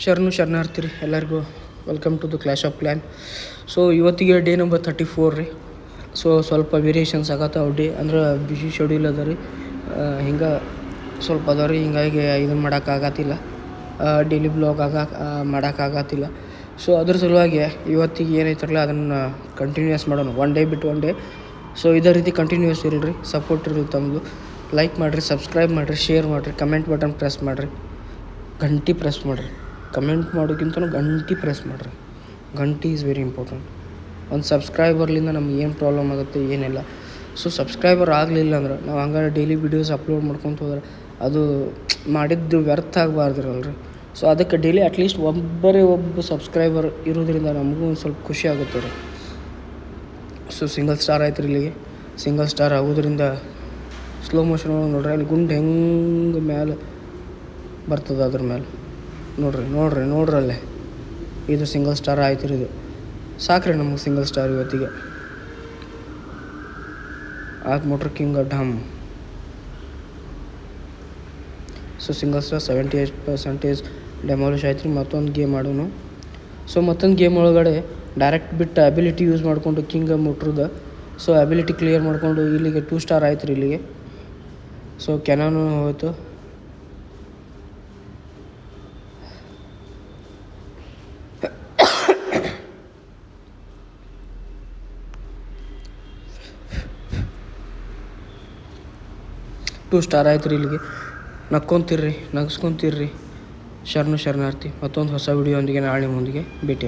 ಶರಣಾರ್ಥಿ ರೀ ಎಲ್ಲರಿಗೂ. Welcome to the clash of clans. So ಇವತ್ತಿಗೆ ಡೇ ನಂಬರ್ 34 ರೀ. ಸೊ ಸ್ವಲ್ಪ ವೇರಿಯೇಷನ್ಸ್ ಆಗತ್ತಾವ ಡೇ, ಅಂದ್ರೆ ಬಿಸಿ ಶೆಡ್ಯೂಲ್ ಅದ ರೀ. ಹಿಂಗೆ ಸ್ವಲ್ಪ ಅದ ರೀ, ಹಿಂಗಾಗಿ ಇದನ್ನು ಮಾಡೋಕ್ಕಾಗತ್ತಿಲ್ಲ, ಡೈಲಿ ಬ್ಲಾಗ್ ಮಾಡೋಕ್ಕಾಗತ್ತಿಲ್ಲ. ಸೊ ಅದ್ರ ಸಲುವಾಗಿ ಇವತ್ತಿಗೆ ಏನೈತರಲ್ಲ ಅದನ್ನು ಕಂಟಿನ್ಯೂಸ್ ಮಾಡೋಣ, ಒನ್ ಡೇ ಬಿಟ್ಟು ಒನ್ ಡೇ. ಸೊ ಇದೇ ರೀತಿ ಕಂಟಿನ್ಯೂಸ್ ಇರಲಿ, ಸಪೋರ್ಟ್ ಇರಲಿ ತಮ್ಮದು. ಲೈಕ್ ಮಾಡಿರಿ, ಸಬ್ಸ್ಕ್ರೈಬ್ ಮಾಡಿರಿ, ಶೇರ್ ಮಾಡಿರಿ, ಕಮೆಂಟ್ ಬಟನ್ ಪ್ರೆಸ್ ಮಾಡಿರಿ, ಗಂಟೆ ಪ್ರೆಸ್ ಮಾಡಿರಿ. ಕಮೆಂಟ್ ಮಾಡೋಕ್ಕಿಂತ ಗಂಟೆ ಪ್ರೆಸ್ ಮಾಡಿರಿ. ಗಂಟೆ ಈಸ್ ವೆರಿ ಇಂಪಾರ್ಟೆಂಟ್. ಒಂದು ಸಬ್ಸ್ಕ್ರೈಬರ್ಲಿಂದ ನಮ್ಗೆ ಏನು ಪ್ರಾಬ್ಲಮ್ ಆಗುತ್ತೆ, ಏನಿಲ್ಲ. ಸೊ ಸಬ್ಸ್ಕ್ರೈಬರ್ ಆಗಲಿಲ್ಲ ಅಂದ್ರೆ ನಾವು ಹಂಗಾರೆ ಡೈಲಿ ವೀಡಿಯೋಸ್ ಅಪ್ಲೋಡ್ ಮಾಡ್ಕೊತ ಹೋದ್ರೆ ಅದು ಮಾಡಿದ್ದು ವ್ಯರ್ಥ ಆಗಬಾರ್ದಿರಲ್ರಿ. ಸೊ ಅದಕ್ಕೆ ಡೈಲಿ ಅಟ್ಲೀಸ್ಟ್ ಒಬ್ಬ ಸಬ್ಸ್ಕ್ರೈಬರ್ ಇರೋದ್ರಿಂದ ನಮಗೂ ಒಂದು ಸ್ವಲ್ಪ ಖುಷಿ ಆಗುತ್ತೆ ರೀ. ಸೊ ಸಿಂಗಲ್ ಸ್ಟಾರ್ ಆಯ್ತು ರೀ ಇಲ್ಲಿಗೆ. ಸಿಂಗಲ್ ಸ್ಟಾರ್ ಆಗೋದ್ರಿಂದ ಸ್ಲೋ ಮೋಷನ್ ನೋಡ್ರಿ, ಅಲ್ಲಿ ಗುಂಡು ಹೆಂಗೆ ಮ್ಯಾಲೆ ಬರ್ತದೆ, ಅದ್ರ ಮೇಲೆ ನೋಡ್ರಿ ಅಲ್ಲೇ. ಇದು ಸಿಂಗಲ್ ಸ್ಟಾರ್ ಆಯ್ತು ರೀ. ಇದು ಸಾಕ್ರಿ ನಮಗೆ ಸಿಂಗಲ್ ಸ್ಟಾರ್ ಇವತ್ತಿಗೆ. ಆದ ಮೋಟ್ರ್ kingdom. So single star 78% demolish ಆಯ್ತು ರೀ. ಮತ್ತೊಂದು ಗೇಮ್ ಆಡೋನು. ಸೊ ಮತ್ತೊಂದು ಗೇಮ್ ಒಳಗಡೆ ಡೈರೆಕ್ಟ್ ಬಿಟ್ಟು ಅಬಿಲಿಟಿ ಯೂಸ್ ಮಾಡಿಕೊಂಡು ಕಿಂಗ್ ಮುಟ್ರದ. ಸೊ ಅಬಿಲಿಟಿ ಕ್ಲಿಯರ್ ಮಾಡಿಕೊಂಡು ಇಲ್ಲಿಗೆ 2 ಸ್ಟಾರ್ ಆಯ್ತು ರೀ ಇಲ್ಲಿಗೆ. ಸೊ ಕೆನಾನು ಹೋಯ್ತು. ಟೂ ಸ್ಟಾರ್ ಆಯ್ತು ರೀ ಇಲ್ಲಿಗೆ. ನಕ್ಕೊಂತಿರ್ರಿ, ನಗಿಸ್ಕೊಂತಿರ್ರಿ. ಶರಣಾರ್ಥಿ. ಮತ್ತೊಂದು ಹೊಸ ವಿಡಿಯೋ ಒಂದಿಗೆ ನಾಳೆ ಮುಂದಿಗೆ ಭೇಟಿ.